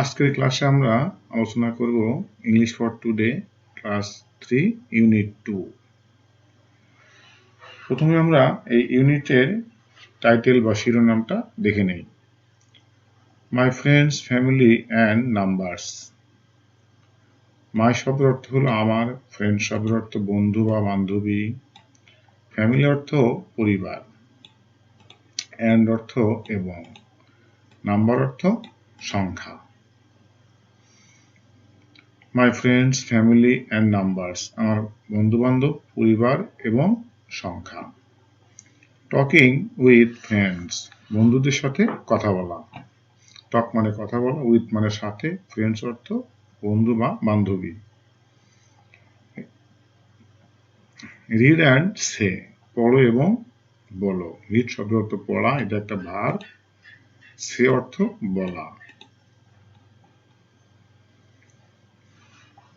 আজকের ক্লাসে আমরা আলোচনা করব English for today class 3 unit 2। প্রথমে আমরা এই ইউনিটের টাইটেল বা শিরোনামটা দেখে নেই। My friends, family and numbers. My শব্দের অর্থ হলো আমার, ফ্রেন্ড শব্দের অর্থ বন্ধু বা বান্ধবী, ফ্যামিলি অর্থ পরিবার, অ্যান্ড অর্থ এবং, নাম্বার অর্থ সংখ্যা। মাই ফ্রেন্ডস, ফ্যামিলি অ্যান্ড নাম্বারস, আমার বন্ধুবান্ধব, পরিবার এবং সংখ্যা। টকিং উইথ ফ্রেন্ডস, বন্ধুদের সাথে কথা বলা। টক মানে কথা বলা, উইথ মানে সাথে, ফ্রেন্ডস অর্থ বন্ধু বা বান্ধবী। রিড অ্যান্ড সে, পড়ো এবং বলো। রিড শব্দ অর্থ পড়া, এটা একটা ভার্ব। সে অর্থ বলা।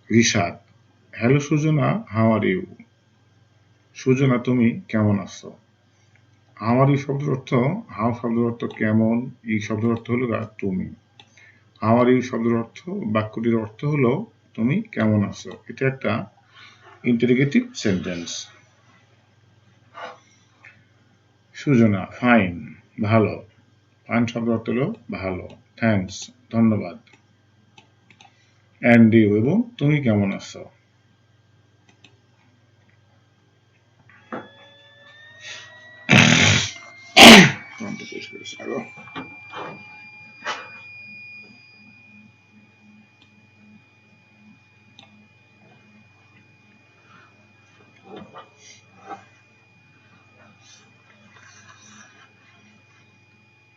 Rishad, hello Sujana, how are you. Sujana, তুমি কেমন আছো? হাউ আর ইউ শব্দের অর্থ, হাউ শব্দের অর্থ কেমন, এই শব্দের অর্থ হলো তুমি। হাউ আর ইউ শব্দের অর্থ, বাক্যটির অর্থ হলো তুমি কেমন আছো। এটা একটা ইন্টারোগেটিভ সেন্টেন্স। সুজনা, ফাইন, ভালো। ফাইন শব্দের অর্থ হলো ভালো। থ্যাঙ্কস, ধন্যবাদ। অ্যান্ড ইউ, এবং তুমি কেমন আছো।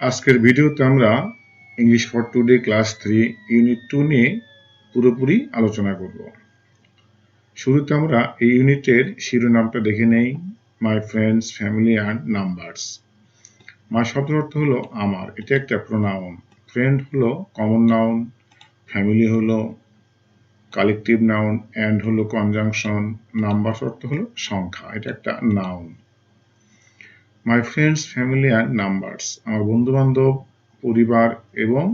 আজকের ভিডিওতে আমরা English for today class 3 unit 2 নিয়ে পুরোপুরি আলোচনা করব। শুরুতে আমরা এই ইউনিটের শিরোনামটা দেখে নেই। My friends, family and numbers. My শব্দের অর্থ হলো আমার, এটা একটা প্রোনাউন। ফ্রেন্ড হলো কমন নাউন, ফ্যামিলি হলো কালেকটিভ নাউন, অ্যান্ড হলো কনজাংশন, নাম্বারস অর্থ হলো সংখ্যা, এটা একটা noun. My friends, family and numbers, আমার বন্ধু বান্ধব, পরিবার এবং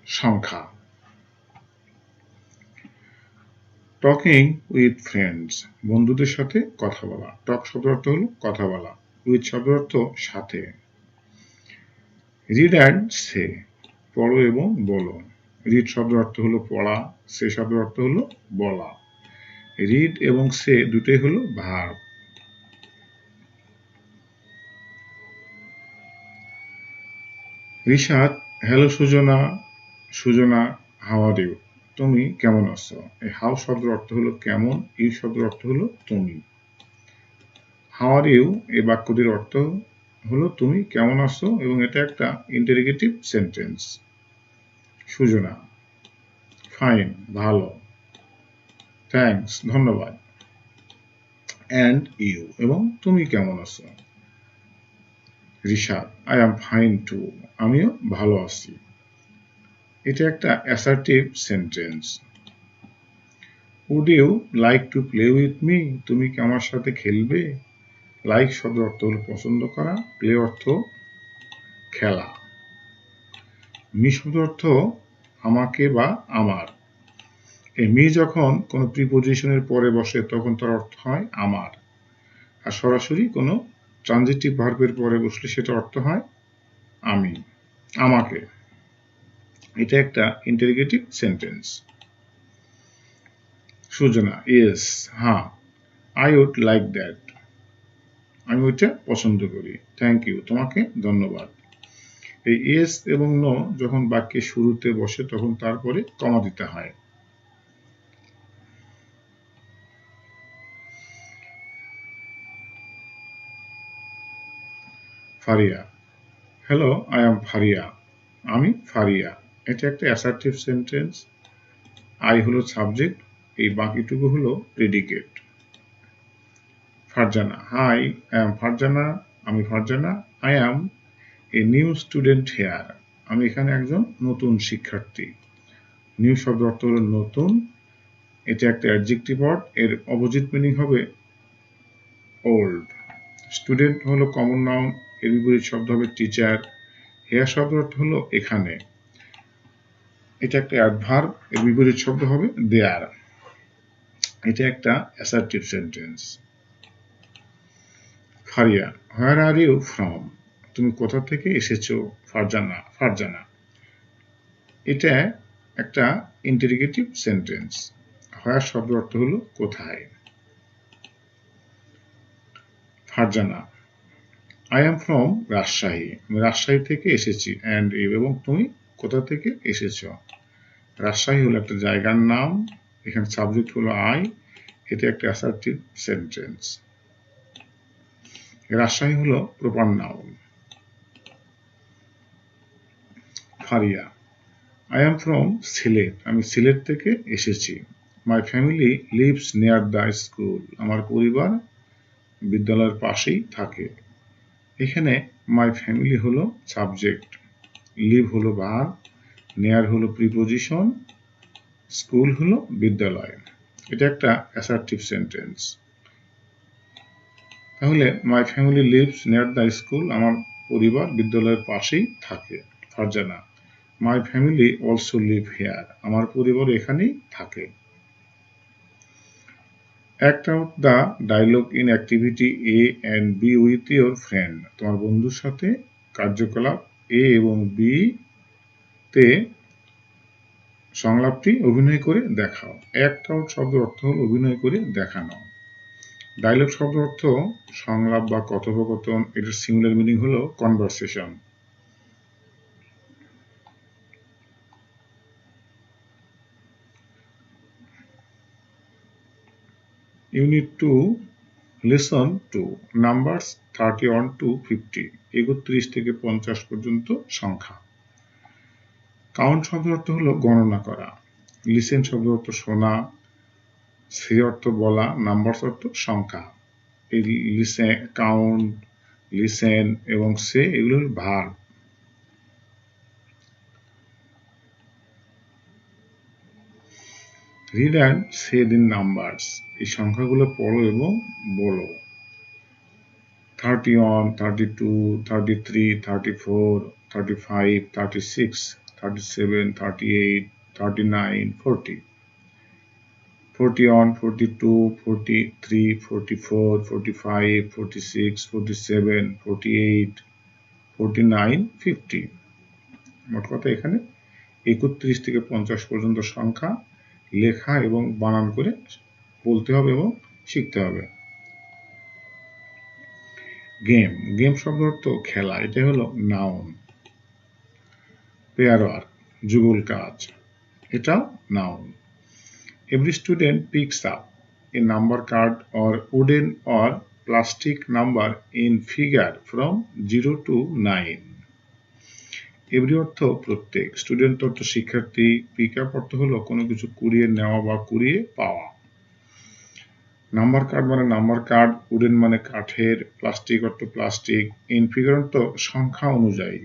সংখ্যা। টকিং উইথ ফ্রেন্ডস, বন্ধুদের সাথে কথা বলা। টক শব্দের অর্থ হলো কথা বলা, উইথ শব্দের অর্থ সাথে। রিড অ্যান্ড সে, পড়ো এবং বলো। রিড শব্দের অর্থ হলো পড়া, সে শব্দের অর্থ হলো বলা। রিড এবং সে দুটোই হলো verb. Rishad, hello Sujana, Sujana, how are you, তুমি কেমন আছো। এই হাউ শব্দের অর্থ হলো কেমন, ইউ শব্দের অর্থ হলো তুমি। হাউ আর ইউ এই বাক্যটির অর্থ হলো তুমি কেমন আছো, এবং এটা একটা ইন্টারোগেটিভ সেন্টেন্স। সুজনা, ফাইন, ভালো। থ্যাঙ্কস, ধন্যবাদ। অ্যান্ড ইউ, এবং তুমি কেমন আছো। Rishad, I am fine too, আমিও ভালো আছি। এটা একটা assertive sentence. Would you like to play with me, তুমি কি আমার সাথে খেলবে। লাইক শব্দের অর্থ হলো পছন্দ করা, প্লে অর্থ খেলা। মি শব্দের অর্থ আমাকে বা আমার। এই মি যখন কোনো প্রিপোজিশনের পরে বসে তখন তার অর্থ হয় আমার, আর সরাসরি কোনো ট্রানজিটিভ ভার্বের পরে বসলে সেটা অর্থ হয় আমি, আমাকে। এটা একটা ইন্টারোগেটিভ সেন্টেন্স। সুজনা, ইয়েস, হ্যাঁ। আই উড লাইক দ্যাট, আমি ওইটা পছন্দ করি। থ্যাংক ইউ, তোমাকে ধন্যবাদ। এই ইয়েস এবং নো যখন বাক্যের শুরুতে বসে তখন তারপরে কমা দিতে হয়। Faria, hello, I am Faria, আমি ফারিয়া। এটা একটা অ্যাসার্টিভ সেন্টেন্স। আই হলো সাবজেক্ট, এই বাকিটুকু হলো predicate. Farzana, hi, I am Farzana, আমি Farzana. I am a new student here, আমি এখানে একজন নতুন শিক্ষার্থী। নিউ শব্দ অর্থ হলো নতুন, এটা একটা অ্যাডজেক্টিভ ওয়ার্ড, এর অপোজিট মিনিং হবে ওল্ড। স্টুডেন্ট হলো কমন নাউন, এর বিপরীত শব্দ হবে টিচার। হেয়ার শব্দ অর্থ হলো এখানে। এটা একটা অ্যাডভার্ব, এর বিপরীত শব্দ হবে দেয়ার। এটা একটা assertive sentence. Faria, where are you from? তুমি কোথা থেকে এসেছো? ফারজানা। এটা একটা ইন্টারোগেটিভ সেন্টেন্স। হোয়ার শব্দ অর্থ হলো কোথায়। Farzana, I am from Rajshahi. আমি রাজশাহী থেকে এসেছি। অ্যান্ড ইউ, এবং তুমি কোথা থেকে এসেছো? রাজশাহী হলো একটা জায়গার নাম, এখানে সাবজেক্ট হলো আই, এটা একটা অ্যাসার্টিভ সেন্টেন্স। রাজশাহী হলো proper noun. Faria, I am from Sylhet. আমি সিলেট থেকে এসেছি। My family lives near the school. আমার পরিবার বিদ্যালয়ের পাশেই থাকে। এখানে মাই ফ্যামিলি হলো সাবজেক্ট, লিভ হলো ভার্ব, নিয়ার হলো প্রিপোজিশন, স্কুল হলো বিদ্যালয়। এটা একটা অ্যাসার্টিভ সেন্টেন্স। তাহলে my family lives near the school, আমার পরিবার বিদ্যালয়ের পাশেই থাকে। Farzana, my family also live here. আমার পরিবার এখানেই থাকে। Act out the dialogue in activity A and B with your friend. তোমার বন্ধুর সাথে কার্যকলাপ এ এবং বি তে সংলাপটি অভিনয় করে দেখাও। অ্যাক্ট আউট শব্দের অর্থ হল অভিনয় করে দেখানো। ডায়লগ শব্দের অর্থ সংলাপ বা কথোপকথন, এটার সিমিলার মিনিং হলো conversation. Unit 2, lesson 2, numbers 31 to 50, 31 থেকে 50 পর্যন্ত সংখ্যা। কাউন্ট শব্দের অর্থ হলো গণনা করা। লিসেন শব্দের অর্থ শোনা, সে অর্থ বলা, নাম্বারস অর্থ সংখ্যা। এই লিসেন, কাউন্ট, লিসেন এবং সে এগুলো হল ভার্ব। রিড অ্যান্ড সে দিন নাম্বারস, এই সংখ্যাগুলো পড়ো এবং বলো। 31, 32, 33, 34, 35, 36, 37, 38, 39, 40, 41, 42, 43, 44, 45, 46, 47, 48, 49, 50। মোট কথা এখানে 31 থেকে 50 পর্যন্ত সংখ্যা লেখা এবং বানান করে বলতে হবে এবং শিখতে হবে। গেম, গেম শব্দ অর্থ খেলা, এটা হলো নাউন। পেয়ার ওয়ার্ক, যুগল কাজ, এটাও noun. Every student peaks up A number card or wooden or plastic number in figure from 0 to 9। Every অর্থ প্রত্যেক, স্টুডেন্ট অর্থ শিক্ষার্থী, পিক আপ অর্থ হলো কোনো কিছু কুড়িয়ে নেওয়া বা কুড়িয়ে পাওয়া। নাম্বার কার্ড মানে নাম্বার কার্ড, উডেন মানে কাঠের, প্লাস্টিক অর্থ প্লাস্টিক, ইন ফিগার অর্থ সংখ্যা অনুযায়ী।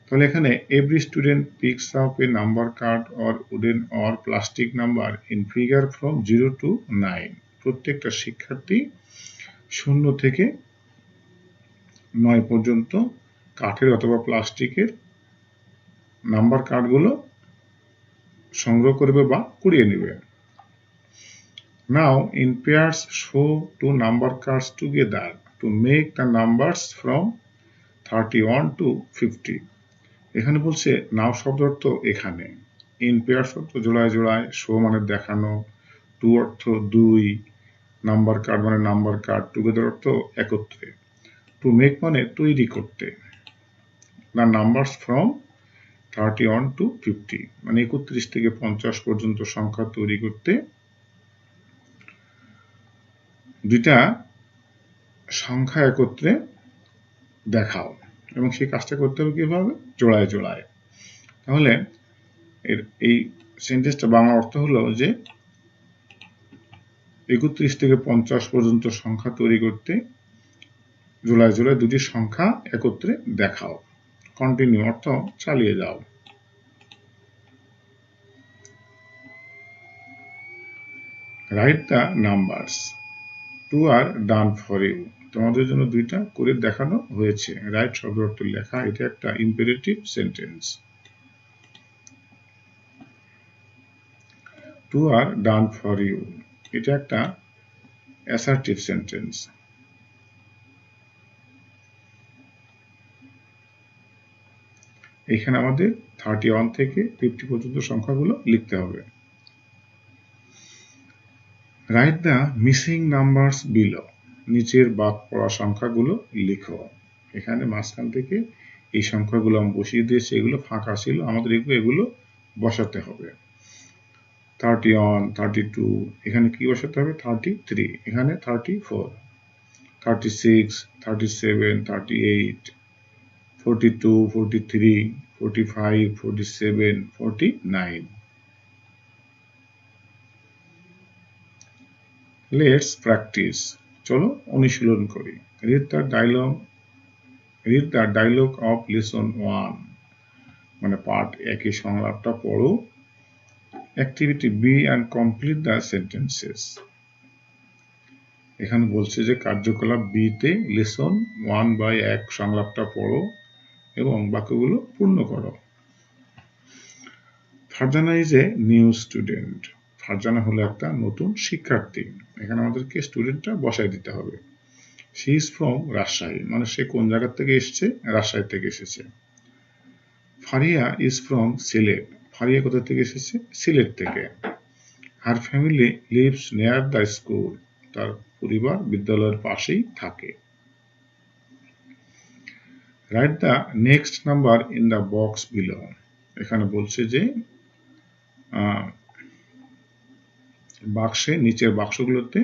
তাহলে এখানে every student peaks up A number card or wooden or plastic number in figure from 0 to 9। প্রত্যেকটা শিক্ষার্থী 0 থেকে 9 পর্যন্ত কাঠের অথবা প্লাস্টিকের নাম্বার কার্ডগুলো সংগ্রহ করবে বা কুড়িয়ে নেবে। Now in pairs show two number cards together to make the numbers from 31 to 50. এখানে বলছে নাও শব্দ অর্থ এখানে, ইন পেয়ার শব্দ জোড়ায় জোড়ায়, শো মানে দেখানো, টু অর্থ দুই, নাম্বার কার্ড মানে নাম্বার কার্ড, টুগেদার অর্থ একত্রে, টু মেক মানে তৈরি করতে। দ্য নাম্বারস ফ্রম 31 to 50 মানে 31 থেকে 50 পর্যন্ত সংখ্যা তৈরি করতে দুইটা সংখ্যা একত্রে দেখাও, এবং সেই কাজটা করতে হবে কিভাবে? জোড়ায় জোড়ায়। তাহলে এই সেন্টেন্সটা বাংলা অর্থ হলো যে 31 থেকে 50 পর্যন্ত সংখ্যা তৈরি করতে জোড়ায় জোড়ায় দুটি সংখ্যা একত্রে দেখাও। কন্টিনিউ অর্থ চালিয়ে যাও। Write the numbers, two are done for you, তোমাদের জন্য দুইটা করে দেখানো হয়েছে। রাইট শব্দ অর্থ লেখা, এটা একটা imperative sentence. Two are done for you, এটা একটা অ্যাসার্টিভ সেন্টেন্স। এখানে আমাদের 31 থেকে 50 পর্যন্ত সংখ্যাগুলো লিখতে হবে। Write the missing numbers below, নিচের বাদ পড়া সংখ্যাগুলো লিখো। এখানে মাঝখান থেকে এই সংখ্যাগুলো আমি বসিয়ে দিয়েছি, এগুলো ফাঁকা ছিল, আমাদের এগুলো বসাতে হবে। 31, 32, এখানে কি বসাতে হবে? 33, এখানে 34, 36, 37, 38, 42, 43, 45, 47, 49. লেটস প্র্যাকটিস, চলো অনুশীলন করি। Read the dialogue of lesson 1, মানে পার্ট 1 এর সংলাপটা পড়ো। Activity B and complete the sentences. এখানে বলছে যে কার্যকলাপ বি তে লেসন 1/1 সংলাপটা পড়ো এবং বাক্যগুলো পূর্ণ করো। Farzana is a new student, Farzana হলো একটা নতুন শিক্ষার্থী। এখানে আমাদেরকে স্টুডেন্টটা বসায় দিতে হবে। শি ইজ ফ্রম রাজশাহী, মানে সে কোন জায়গা থেকে এসেছে? রাজশাহী থেকে এসেছে। ফারিয়া ইজ ফ্রম সিলেট, ফারিয়া কোথা থেকে এসেছে? সিলেট থেকে। Her family lives near the school, তার পরিবার বিদ্যালয়ের পাশেই থাকে। Write the next number in the box below, এখানে বলছে যে বাক্সে নিচের বাক্সগুলোতে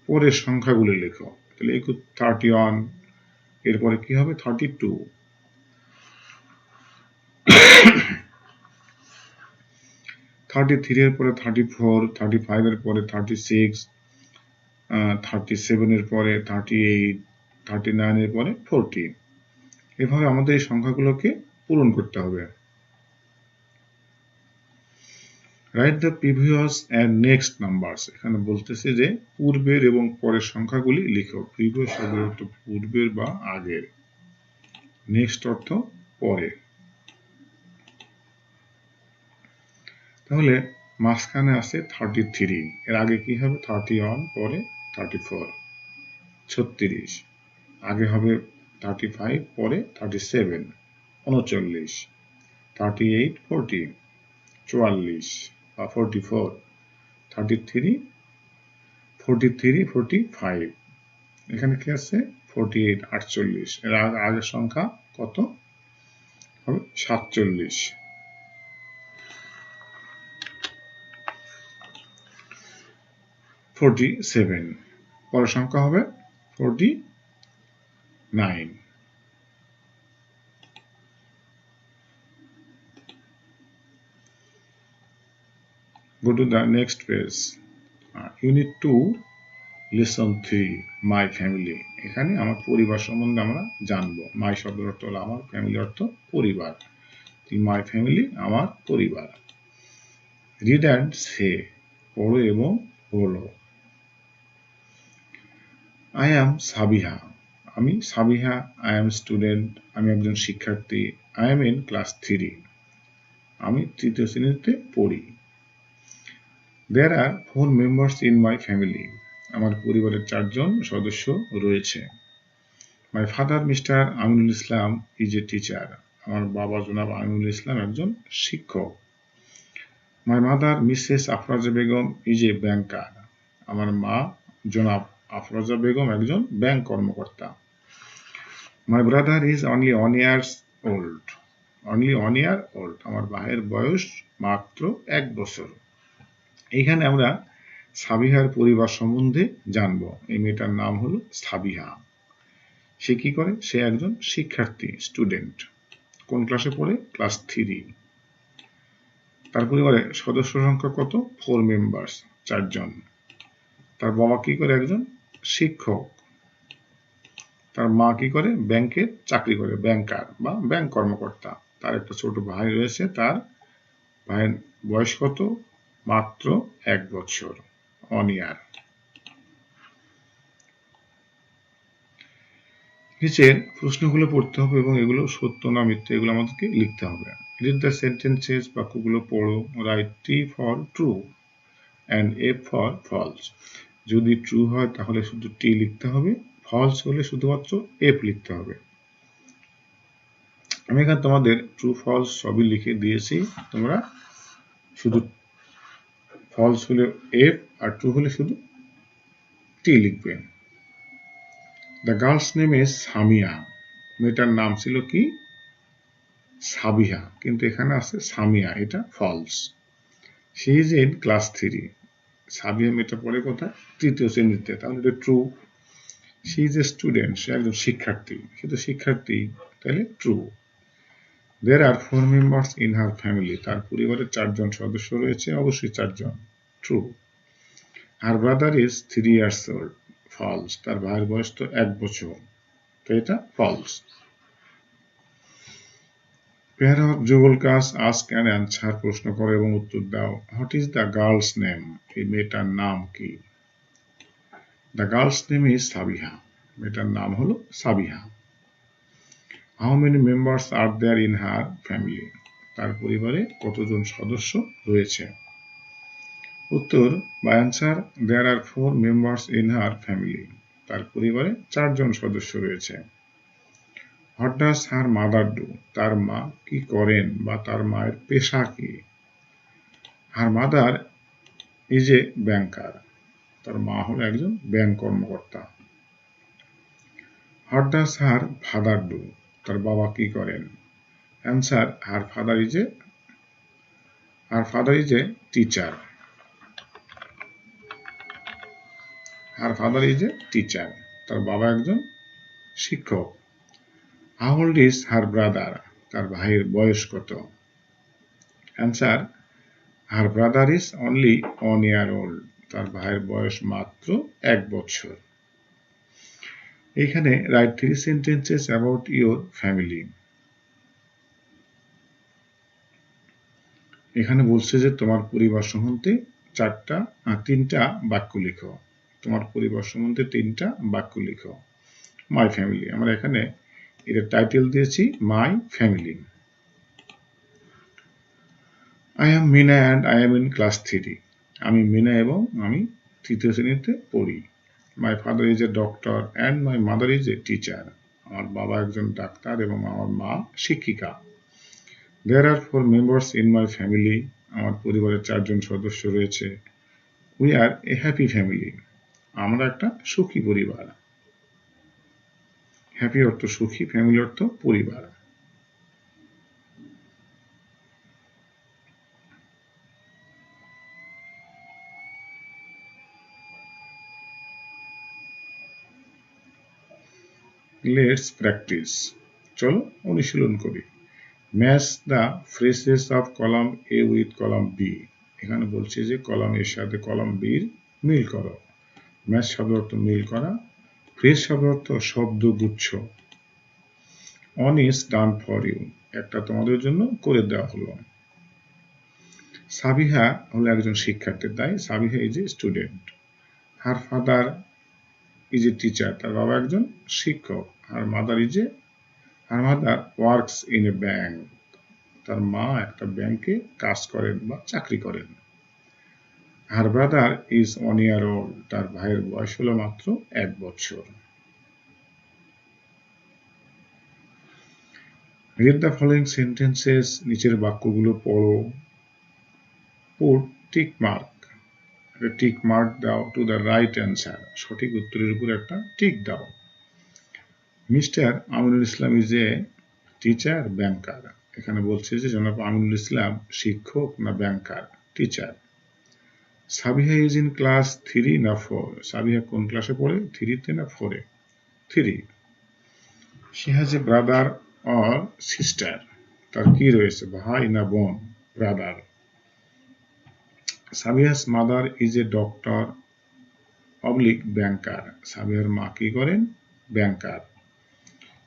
পরের সংখ্যাগুলো লেখো। তাহলে 31, এরপরে কি হবে? 32, 33 এর পরে 34, 35 এর পরে 36, 37 এর পরে 38, 39 এর পরে 40। এভাবে আমাদের এই সংখ্যাগুলোকে পূরণ করতে হবে। Write the previous and next numbers, এখানে বলতেছে যে পূর্বের এবং পরের সংখ্যাগুলি লিখো। প্রিভিয়াস অর্থ পূর্বের বা আগের, নেক্সট অর্থ পরের। তাহলে মাঝখানে আছে 33, এর আগে কি হবে? 31, পরে 34, 36, আগে হবে 35, পরে 37, 39, 38, 40, 44 বা 44, 33, 43, 45, এখানে কি আছে? 48, 48, এর আগের সংখ্যা কত হবে? 47, 47, পরের সংখ্যা হবে 49। Go to the next page. Unit 2, Lesson 3, My Family. এখানে আমার পরিবার সম্বন্ধে আমরা জানবো। মাই শব্দের অর্থ হলো আমার, ফ্যামিলি অর্থ পরিবার। মাই ফ্যামিলি, আমার পরিবার। রিড অ্যান্ড সে, পড়ো এবং বলো। আই অ্যাম সাবিহা, আমি সাবিহা। আই অ্যাম স্টুডেন্ট, আমি একজন শিক্ষার্থী। আই অ্যাম ইন ক্লাস 3, আমি 3য় শ্রেণীতে পড়ি। There are 4 members in my family, আমার পরিবারের 4 জন সদস্য রয়েছে। My father, Mr. Aminul Islam, is a teacher, আমার বাবা জনাব আমিনুল ইসলাম একজন শিক্ষক। My mother, Mrs. Afroza Begum, is a banker, আমার মা জনাব আফরোজা বেগম একজন ব্যাংক কর্মকর্তা। My brother is only 1 year old, আমার ভাইয়ের বয়স মাত্র 1 বছর। এইখানে আমরা সাবিহার পরিবার সম্বন্ধে জানবো। এই মেয়েটার নাম হলো সাবিহা। সে কি করে? সে একজন শিক্ষার্থী, স্টুডেন্ট। কোন ক্লাসে পড়ে? ক্লাস 3। তার পরিবারে সদস্য সংখ্যা কত? 4 মেম্বার্স, 4 জন। তার বাবা কি করে? একজন শিক্ষক। তার মা কি করে? ব্যাংকে চাকরি করে, ব্যাংকার বা ব্যাংক কর্মকর্তা। তার একটা ছোট ভাই রয়েছে, তার ভাইয়ের বয়স কত? মাত্র 1 বছর, 1 year। নিচের প্রশ্নগুলো পড়তে হবে এবং এগুলো সত্য না মিথ্যা এগুলো আমাদেরকে লিখতে হবে। রিড দ্য সেন্টেন্সেস, বাক্যগুলো পড়ো। Write T for true, and F for false. যদি ট্রু হয় তাহলে শুধু টি লিখতে হবে, ফলস হলে শুধুমাত্র এফ লিখতে হবে। আমি এখানে তোমাদের ট্রু ফলস সবই লিখে দিয়েছি, তোমরা শুধু ফলস হলে এফ আর ট্রু হলে শুধু টি লিখবে। The girl's name is Samia. মেয়েটার নাম ছিল কি? সাবিহা, কিন্তু এখানে আছে সামিয়া, এটা false. She is in class 3। Sabiha মেয়েটা পড়ে কোথায়? তৃতীয় শ্রেণীতে, তাহলে এটা true. She is a student, সে একজন শিক্ষার্থী, সে তো শিক্ষার্থী, তাহলে true. There are 4 members in her family. তার পরিবারে 4 জন সদস্য রয়েছে, অবশ্যই 4 জন, true. Her brother is 3 years old. False. তার ভাইয়ের বয়স তো 1 বছর, তো এটা ফলস। পেয়ার অফ যুগল কাজ, আস্ক অ্যান্ড অ্যান্সার, প্রশ্ন করো এবং উত্তর দাও। What is the girl's name? এই মেয়েটার নাম কি? The girl's name is Sabiha. মেয়েটার নাম হলো Sabiha. How many members are there in her family? তার পরিবারে কতজন সদস্য রয়েছে? উত্তর, বাই answer, there are 4 members in her family. তার পরিবারে 4 জন সদস্য রয়েছে। What does her mother do? তার মা কি করেন বা তার মায়ের পেশা কি? হার মাদার ইজ এ ব্যাংকার। তার মা হলো একজন ব্যাংক কর্মকর্তা। What does her father do? তার বাবা কি করেন? Answer, her father is a teacher. Her father is a teacher. তার বাবা একজন শিক্ষক। How old is her brother? তার ভাইয়ের বয়স কত? Answer, her brother is only 1 year old. তার ভাইয়ের বয়স মাত্র 1 বছর। এখানে right 3 sentences about your family. এখানে বলছে যে তোমার পরিবার সম্বন্ধে 3টা বাক্য লিখো। তোমার পরিবার সম্বন্ধে 3টা বাক্য লিখো। মাই ফ্যামিলি, আমরা এখানে এর টাইটেল দিয়েছি my family. I am Mina and I am in class 3. আমি মিনা এবং আমি 3য় শ্রেণীতে পড়ি। My father is a doctor and my mother is a teacher. আমার বাবা একজন ডাক্তার এবং আমার মা শিক্ষিকা। There are 4 members in my family. আমার পরিবারে 4 জন সদস্য রয়েছে। We are a happy family. আমরা একটা সুখী পরিবার। হ্যাপি অর্থ সুখী, ফ্যামিলি অর্থ পরিবার। Let's practice. চলো অনুশীলন করি। Match the phrases of column A with column B. এখানে বলছে যে কলাম এর সাথে কলাম বির মিল করো। ম্যাচ শব্দ অর্থ মিল করা, ফ্রেজ শব্দ অর্থ শব্দগুচ্ছ। One is done for you, একটা তোমাদের জন্য করে দেওয়া হলো। সাবিহা হলো একজন শিক্ষার্থী, তাই Sabiha is a student. Her father is a teacher, তার বাবা একজন শিক্ষক। Her mother works in a bank, তার মা একটা ব্যাংকে কাজ করেন বা চাকরি করেন। Her brother is 1 year old, তার ভাইয়ের বয়স হলো মাত্র 1 বছর। রিড দ্য ফলোইং সেন্টেন্সেস, নিচের বাক্যগুলো পড়ো। Put tick mark, tick mark দাও টু দ্য রাইট অ্যান্সার, সঠিক উত্তরের উপর একটা টিক দাও। Mister Aminul Islam is a teacher banker, এখানে বলছে যে জনাব আমিনুল ইসলাম শিক্ষক না banker? Teacher. Sabiha is in class 3 না 4? সাবিহা কোন ক্লাসে পড়ে, 3তে না 4-এ? 3। She has a brother or sister, তার কি রয়েছে, ভাই না বোন? Brother. Sabiha's mother is a doctor oblique ব্যাংকার, সাবিহার মা কি করেন, ব্যাংকার।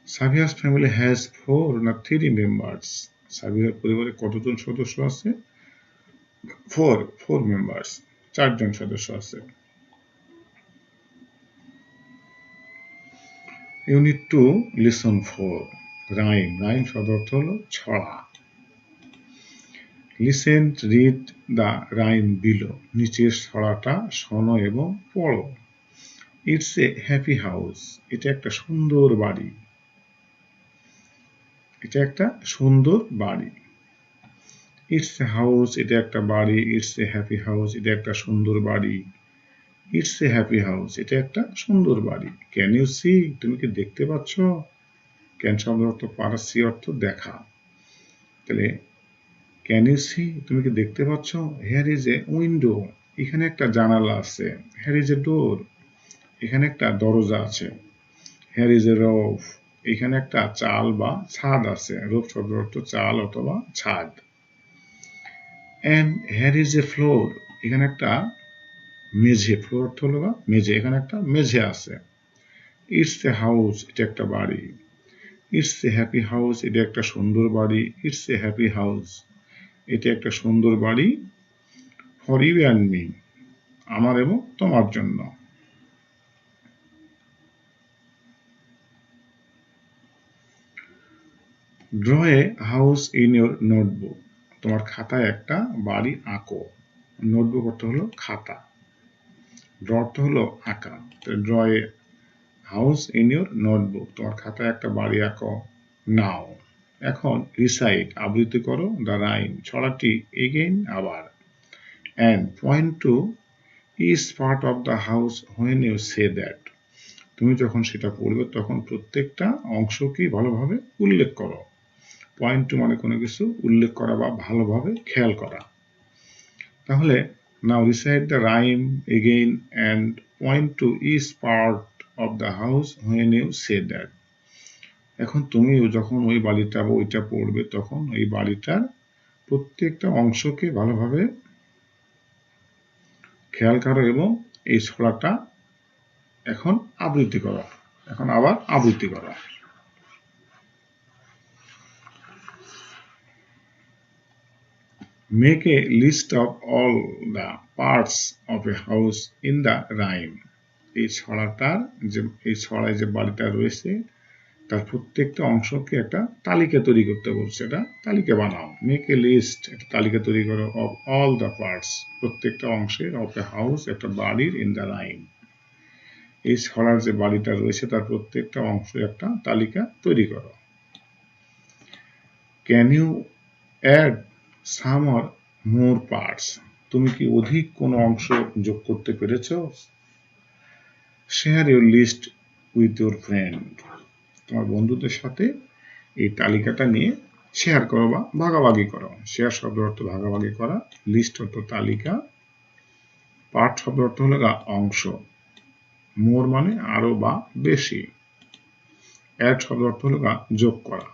সাবিহাস ফ্যামিলি হ্যাজ 4 না 3 মেম্বার্স? সাবিহার পরিবারে কতজন সদস্য আছে? 4 মেম্বার্স, 4 জন সদস্য আছে। ইউনিট 2 লিসন 4 রাইম, রাইম শব্দ অর্থ হলো ছড়া। Listen, read the rhyme below. নিচের ছড়াটা শোনো এবং পড়ো। It's a happy house. এটা একটা সুন্দর বাড়ি। এটা একটা সুন্দর বাড়ি। ইটস এ হাউস, এটা একটা বাড়ি। ইটস এ হ্যাপি হাউস, এটা একটা সুন্দর বাড়ি। ইটস এ হ্যাপি হাউস, এটা একটা সুন্দর বাড়ি। ক্যান ইউ সি, তুমি কি দেখতে পাচ্ছ? ক্যান শব্দের অর্থ পারসি অর্থ দেখা। তাহলে ক্যান ইউ সি, তুমি কি দেখতে পাচ্ছ? হেয়ার ইজ এ উইন্ডো, এখানে একটা জানালা আছে। হেয়ার ইজ এ ডোর, এখানে একটা দরজা আছে। হেয়ার ইজ এ রোফ, এখানে একটা চাল বা ছাদ আছে। রোফ শব্দের অর্থ চাল অথবা ছাদ। And here is a floor, এখানে একটা মেঝে। ফ্লোর অর্থ হলো মেঝে, এখানে একটা মেঝে আছে। ইটস এ হাউস, এটা একটা বাড়ি। ইটস এ হ্যাপি হাউস, এটা একটা সুন্দর বাড়ি। ইটস এ হ্যাপি হাউস, এটা একটা সুন্দর বাড়ি। ফর ইউ অ্যান্ড মি, আমার এবং তোমার জন্য। Draw a house in your notebook, তোমার খাতায় একটা বাড়ি আঁকো। নোটবুক অর্থ হলো খাতা, ড্র অর্থ হলো আঁকা। Draw a house in your notebook, তোমার খাতায় একটা বাড়ি আঁকো। নাও, এখন রিসাইট, আবৃত্তি করো দ্য রাইম, ছড়াটি এগেইন, আবার। And point to each part of the house when you say that, তুমি যখন সেটা পড়বে তখন প্রত্যেকটা অংশকেই ভালোভাবে উল্লেখ করো। পয়েন্ট টু মানে কোনো কিছু উল্লেখ করা বা ভালোভাবে খেয়াল করা। তাহলে now recite the rhyme again and point to each part of the house when you say that, এখন তুমি যখন ওই বাড়িটা বা ওইটা পড়বে তখন ওই বাড়িটার প্রত্যেকটা অংশকে ভালোভাবে খেয়াল করো এবং এই ছড়াটা এখন আবৃত্তি করো। এখন আবার আবৃত্তি করো। Make a list of all the parts of a house in the rhyme. এই ছড়ায় যে বাড়িটা রয়েছে তার প্রত্যেকটা অংশকে একটা তালিকা তৈরি করতে বলছে। এটা তালিকা বানাও। মেক এ লিস্ট, একটা তালিকা তৈরি করো। অফ অল দ্য পার্টস, প্রত্যেকটা অংশের। অফ এ হাউস, একটা বাড়ির। ইন দ্য রাইম, এই ছড়ার যে বাড়িটা রয়েছে তার প্রত্যেকটা অংশ একটা তালিকা তৈরি করো। Can you add some or more parts, তুমি কি অধিক কোনো অংশ যোগ করতে পেরেছ? Share your list with your friend, তোমার বন্ধুদের সাথে এই তালিকাটা নিয়ে শেয়ার করো বা ভাগাভাগি করো। শেয়ার শব্দের অর্থ ভাগাভাগি করা, লিস্ট অর্থ তালিকা, পার্ট শব্দের অর্থ হলো অংশ, মোর মানে আরো বা বেশি, অ্যাড শব্দের অর্থ হলো যোগ করা।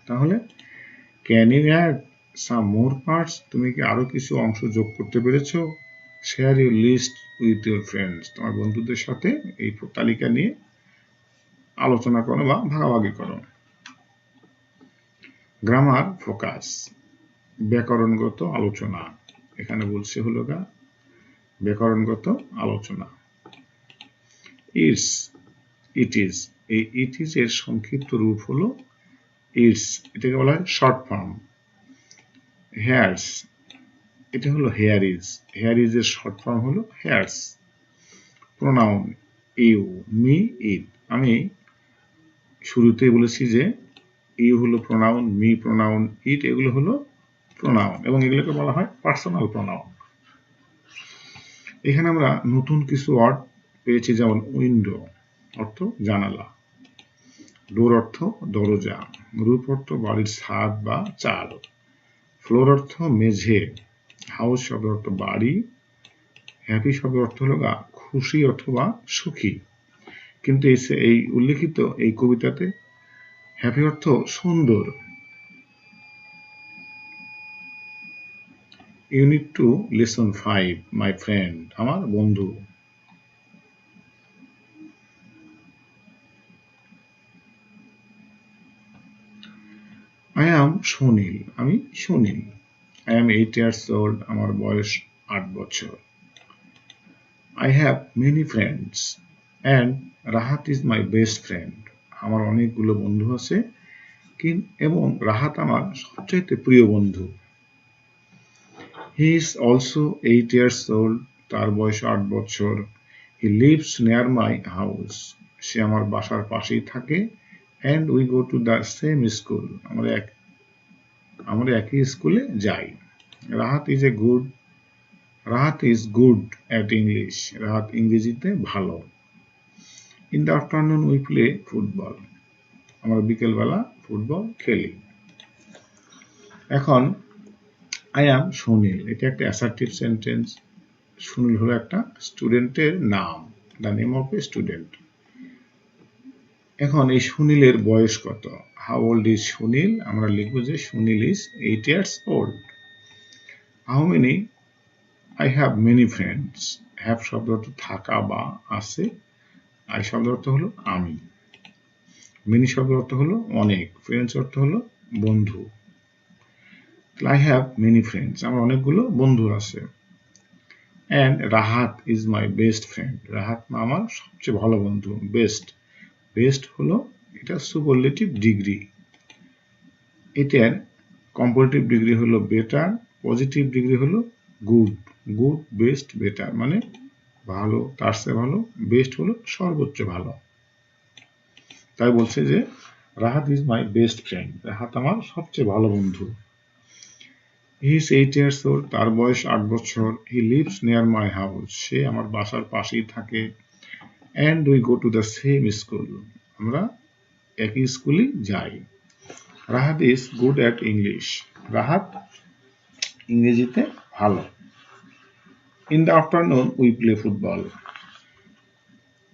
তাহলে can you add some more parts, তুমি কি আরো কিছু অংশ যোগ করতে পেরেছো? Share your list with your friends, তোমার বন্ধুদের সাথে এই তালিকা নিয়ে আলোচনা করো বা ভাগাভাগি করো। গ্রামার ফোকাস, ব্যাকরণগত আলোচনা। এখানে বলছে হলো ব্যাকরণগত আলোচনা। ইটস, ইট ইজ, এই ইট ইজ এর সংক্ষিপ্ত রূপ হলো ইটস, এটাকে বলা হয় শর্ট ফর্ম। হেয়ার্স, এটা হলো হেয়ার ইজ, হেয়ার ইজ এর শর্ট ফর্ম হলো হেয়ার্স। প্রোনাউন ইউ, মি, ইট, আমি শুরুতেই বলেছি যে ইউ হলো প্রোনাউন, মি প্রোনাউন, ইট এগুলো হলো প্রোনাউন এবং এগুলোকে বলা হয় পার্সোনাল প্রোনাউন। এখানে আমরা নতুন কিছু ওয়ার্ড পেয়েছি, যেমন উইন্ডো অর্থ জানালা, ডোর অর্থ দরজা, রুফ অর্থ বাড়ির ছাদ বা চাল, ফ্লোর অর্থ মেঝে, হাউস শব্দ অর্থ বাড়ি, হ্যাপি শব্দ অর্থ হলো খুশি অথবা সুখী। কিন্তু এই উল্লেখিত এই কবিতাতে হ্যাপি অর্থ সুন্দর। ইউনিট 2 লেসন 5 মাই ফ্রেন্ড, আমার বন্ধু। I am সুনীল, আমি Sunil. I am 8 years old, আমার বয়স 8 বছর। I have many friends and Rahat is my best friend, আমার অনেকগুলো বন্ধু আছে এবং রাহাত আমার সবচাইতে প্রিয় বন্ধু। He is also 8 years old. তার বয়স 8 বছর। He lives near my house. সে আমার বাসার পাশেই থাকে। And we go to the same school. আমরা একই স্কুলে যাই। Rahat is a good Rahat is good at English. Rahat ইংরেজিতে ভালো। In the afternoon we play football. আমরা বিকেলবেলা ফুটবল খেলি। এখন আই অ্যাম সুনীল, এটা একটা অ্যাসার্টিভ সেন্টেন্স। সুনীল হলো একটা স্টুডেন্টের নাম, the name of a student. এখন এই সুনীলের বয়স কত? How old is Sunil? আমরা লিখবো যে Sunil is 8 years old. How many? I have many friends. Have শব্দ অর্থ থাকা বা আছে। আই শব্দ অর্থ হলো আমি। মেনি শব্দ অর্থ হলো অনেক। ফ্রেন্ডস অর্থ হলো বন্ধু। I have many friends. আমার অনেকগুলো বন্ধু আছে। And Rahat is my best friend. Rahat আমার সবচেয়ে ভালো বন্ধু। বেস্ট, বেস্ট হলো এটা সুপারলেটিভ ডিগ্রি। এটার কম্পারেটিভ ডিগ্রি হলো বেটার, পজিটিভ ডিগ্রি হলো গুড। গুড, বেস্ট, বেটার মানে ভালো, তার চেয়ে ভালো। বেস্ট হলো সর্বোচ্চ ভালো। তাই বলছে যে Rahat is my best friend. Rahat আমার সবচেয়ে ভালো বন্ধু। He is 8 years old. তার বয়স 8 বছর। He lives near my house. সে আমার বাসার পাশেই থাকে। And we go to the same school. আমরা একই স্কুলে যাই। Rahat is good at English. Rahat ইংরেজিতে ভালো। In the afternoon we play football.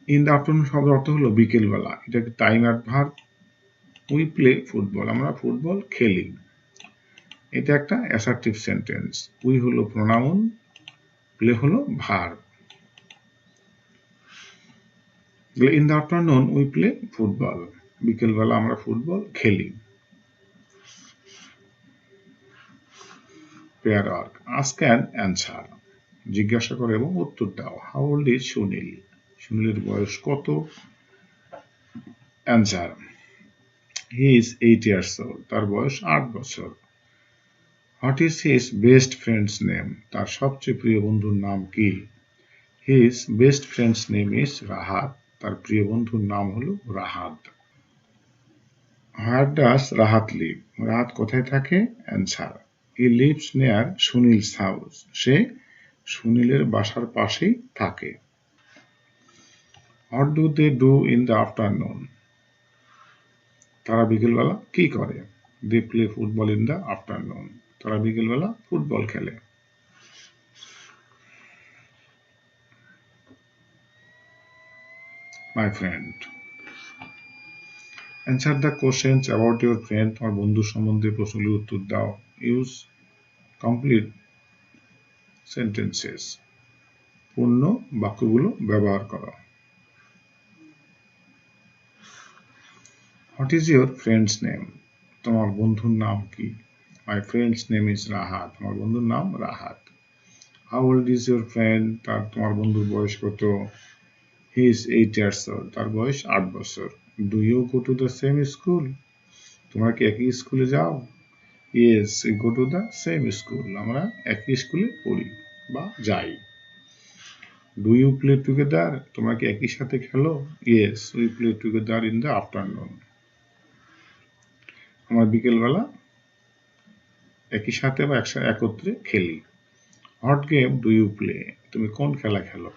In the afternoon শব্দের অর্থ হলো বিকেলবেলা। এটাকে time adverb. We play football, আমরা ফুটবল খেলি। এটা একটা অ্যাসার্টিভ সেন্টেন্স। উই হলো প্রোনাউন, প্লে হলো verb. In the afternoon we play football. বিকেলবেলা আমরা ফুটবল খেলি। Pair work. Ask and answer. জিজ্ঞাসা করো এবং উত্তর দাও। How old is Sunil? সুনীলের বয়স কত? Answer. He is 8 years old. তার বয়স 8 বছর। What is his best friend's name? তার সবচেয়ে প্রিয় বন্ধুর নাম কি? His best friend's name is Rahat. তার প্রিয় বন্ধুর নাম হলো Rahat. Where does Rahat live? Rahat কোথায় থাকে? Answer. He lives near Sunil's house. সে সুনীলের বাসার পাশেই থাকে। What do they do in the afternoon? তারা বিকেলবেলা কি করে? They play football in the afternoon. তারা বিকেলবেলা ফুটবল খেলে। My friend. Answer the questions about your friend. তোমার বন্ধু সম্বন্ধে প্রশ্নগুলির উত্তর দাও। Use complete sentences. পূর্ণ বাক্যগুলো ব্যবহার করো। What is your friend's name? তোমার বন্ধুর নাম কি? My friend's name is Rahat. আমার বন্ধুর নাম Rahat. How old is your friend? তোমার বন্ধুর বয়স কত? He is 8 years old. তার বয়স 8 বছর। Do you go to the same school? তোমরা কি একই স্কুলে যাও? Yes, we go to the same school. আমরা একই স্কুলে পড়ি বা যাই। Do you play together? তোমরা কি একই সাথে খেলো? Yes, we play together in the afternoon. আমরা বিকেলবেলা একই সাথে বা একত্রে খেলি। What game do you play? তুমি কোন খেলা খেলো?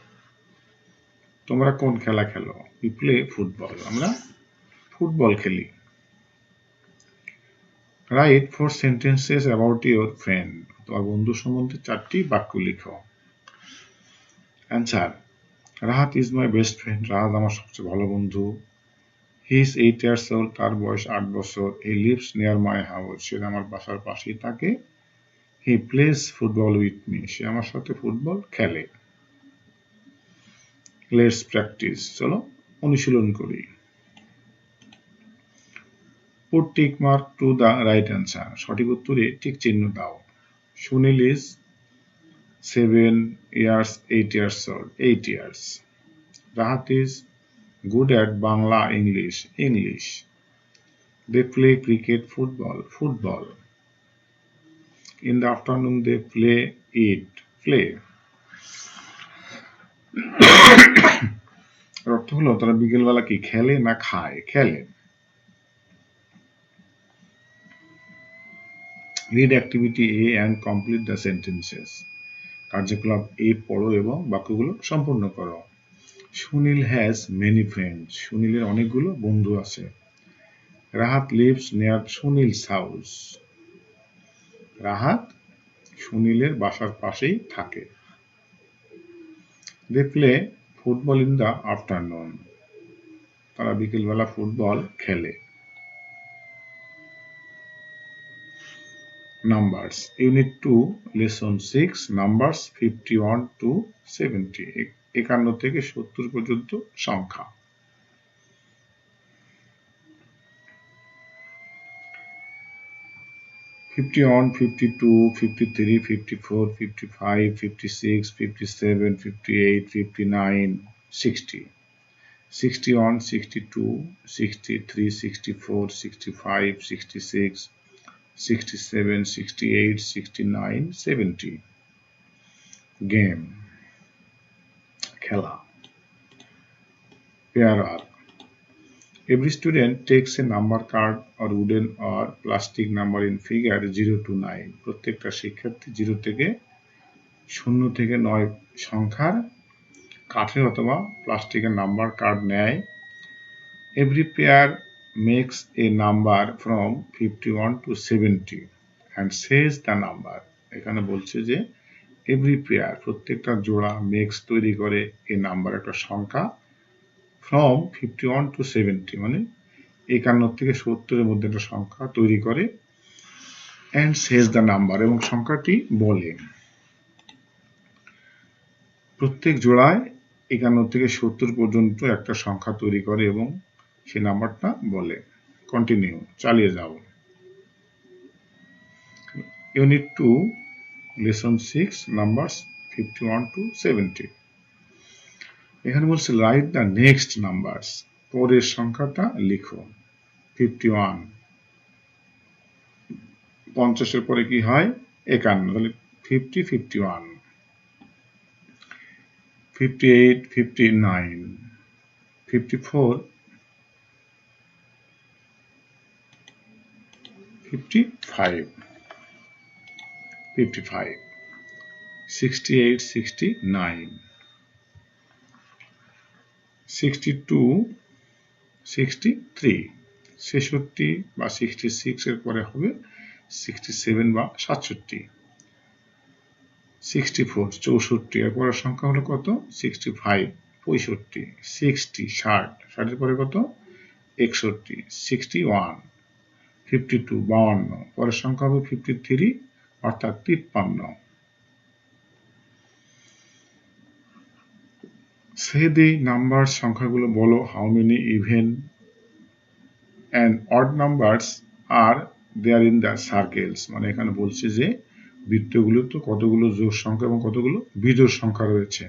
তোমরা কোন খেলা খেলো? We play football. আমরা ফুটবল খেলি। Write 4 sentences about your friend. তোমার বন্ধু সম্বন্ধে 4টি বাক্য লিখো। অ্যান্সার। Rahat is my best friend. Rahat আমার সবচেয়ে ভালো বন্ধু। He is 8 years old. তার বয়স 8 বছর। He lives near my house. সে আমার বাসার পাশেই থাকে। He plays football with me. সে আমার সাথে ফুটবল খেলে। Let's practice. চলো অনুশীলন করি। Put tick mark to the right answer. সঠিক উত্তরে টিক চিহ্ন দাও। Sunil is 7 years 8 years old. 8 years. Rahat is good at Bangla English. English. They play cricket, football. Football. In the afternoon they play, eat, play. অর্থ হলো তারা বিকেলবেলা কি খেলে না খায়? খেলে। Read activity A and complete the sentences. কার্যকলাপ A পড়ো এবং বাক্যগুলো সম্পূর্ণ করো। Sunil has many friends. সুনীলের অনেকগুলো বন্ধু আছে। Rahat lives near Sunil's house. Rahat সুনীলের বাসার পাশেই থাকে। They play football in the afternoon. তারা বিকেলবেলা ফুটবল খেলে। Numbers. Unit 2, Lesson 6, Numbers 51 to 70. 51 থেকে 70 পর্যন্ত সংখ্যা। (51, 52, 53, 54, 55, 56, 57, 58, 59, 60. 61, 62, 63, 64, 65, 66, 67, 68, 69, 70. Game. Khela. Pairer. Every student takes a number card or wooden or plastic number in figure 0 to 9. প্রত্যেকটা শিক্ষার্থী 0 থেকে 0 থেকে 9 সংখ্যার কাঠের অথবা প্লাস্টিকের নাম্বার কার্ড নেয়। Every pair makes a number from 51 to 70 and says the number. এখানে বলছে যে every pair প্রত্যেকটা জোড়া makes তৈরি করে a number একটা সংখ্যা from 51 to 70 মানে 51 থেকে 70 এর মধ্যে একটা সংখ্যা তৈরি করে and says the number এবং সংখ্যাটি বলে। প্রত্যেক জোড়ায় 51 থেকে 70 পর্যন্ত একটা সংখ্যা তৈরি করে এবং সেই নাম্বারটা বলে। কন্টিনিউ, চালিয়ে যাও। Unit 2, lesson 6, numbers 51 to 70। এখানে বলছে রাইট দ্য নেক্সট নাম্বারস, পরের সংখ্যাটা লিখো। 51, 50 এর পরে কি হয়? 51, তাহলে 50, 51, 58, 59, 54, 55, 55, 68, 69, 62, 63, 66 বা 66 এর পরে হবে 67 বা 67, 64, 64 এর পরের সংখ্যা হলো কত? 65, 65, 60, 60, 60 এর পরে কত? 61, 61, 52, 52, পরের সংখ্যা হবে 53 অর্থাৎ 53। Say the numbers, সংখ্যাগুলো বলো। How many even and odd numbers are there in the circles? মানে এখানে বলছে যে বৃত্তগুলোতে কতগুলো জোড় সংখ্যা এবং কতগুলো বিজোড় সংখ্যা রয়েছে।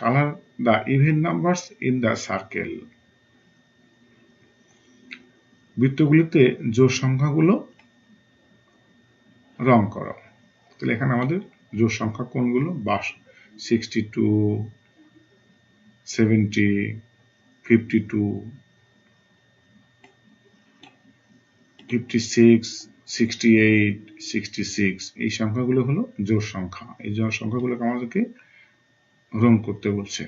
Color the even numbers in the circle. বৃত্তগুলিতে জোড় সংখ্যাগুলো রং করো। তাহলে এখানে আমাদের জোড় সংখ্যা কোনগুলো? 62, 70, 52, 56, 68, 66, এই সংখ্যাগুলো হলো জোড় সংখ্যা। এই জোড় সংখ্যাগুলোকে আমাদেরকে রং করতে বলছে।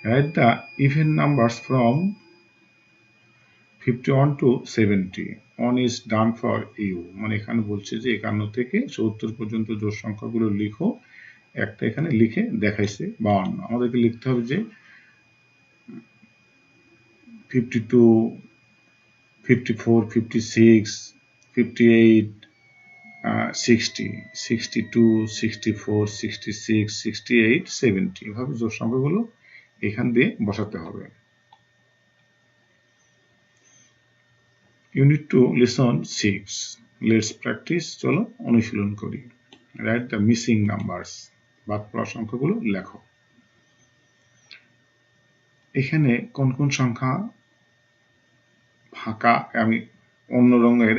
Write the even numbers from 51 to 70. One is done for you. মানে এখানে বলছে যে 51 থেকে 70 পর্যন্ত জোড় সংখ্যাগুলো লিখো। একটা এখানে লিখে দেখাইছে 52। আমাদেরকে লিখতে হবে যে 52, 54, 56, 58, 60, 62, 64, 66, 68, 70 এভাবে জোড় সংখ্যাগুলো এখান দিয়ে বসাতে হবে। Unit 2, Lesson 6. Let's practice. চলো অনুশীলন করি। Write the missing numbers. বাদ পড়া সংখ্যাগুলো লেখো। এখানে কোন কোন সংখ্যা ফাঁকা আমি অন্য রঙের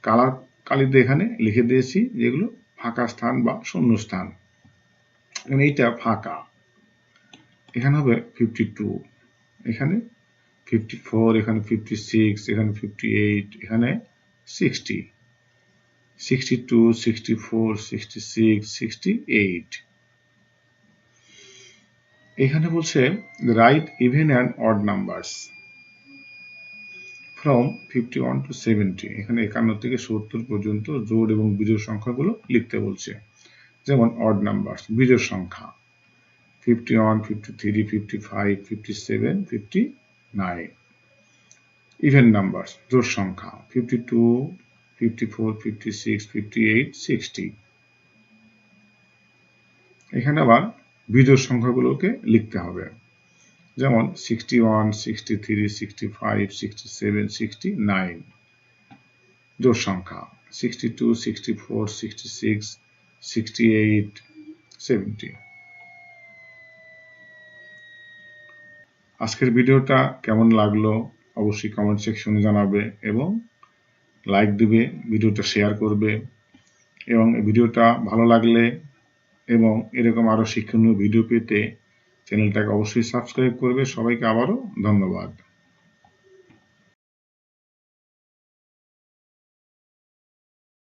কালার কালিতে এখানে লিখে দিয়েছি, যেগুলো ফাঁকা স্থান বা শূন্য স্থান। এইটা ফাঁকা, এখানে হবে 52, এখানে 54, এখানে 56, এখানে 58, এখানে 60, 62, 64, 66, 68। এখানে বলছে right even and odd numbers from 51 to 70। এখানে 51 থেকে 70 পর্যন্ত জোড় এবং বিজোড় সংখ্যাগুলো লিখতে বলছে। যেমন অড নাম্বারস, বিজোড় সংখ্যা 51, 53, 55, 57, 59। ইভেন নাম্বারস, জোড় সংখ্যা 52, 54, 56, 58, 60। এখানে আবার বিজোড় সংখ্যাগুলোকে লিখতে হবে। যেমন 61, 63, 65, 67, 69। জোড় সংখ্যা 62, 64, 66, 68, 70। আজকের ভিডিওটা কেমন লাগলো অবশ্যই কমেন্ট সেকশনে জানাবে এবং লাইক দিবে, ভিডিওটা শেয়ার করবে এবং ভিডিওটা ভালো লাগলে এবং এরকম আরো শিক্ষণীয় ভিডিও পেতে চ্যানেলটাকে অবশ্যই সাবস্ক্রাইব করবে। সবাইকে আবারও ধন্যবাদ।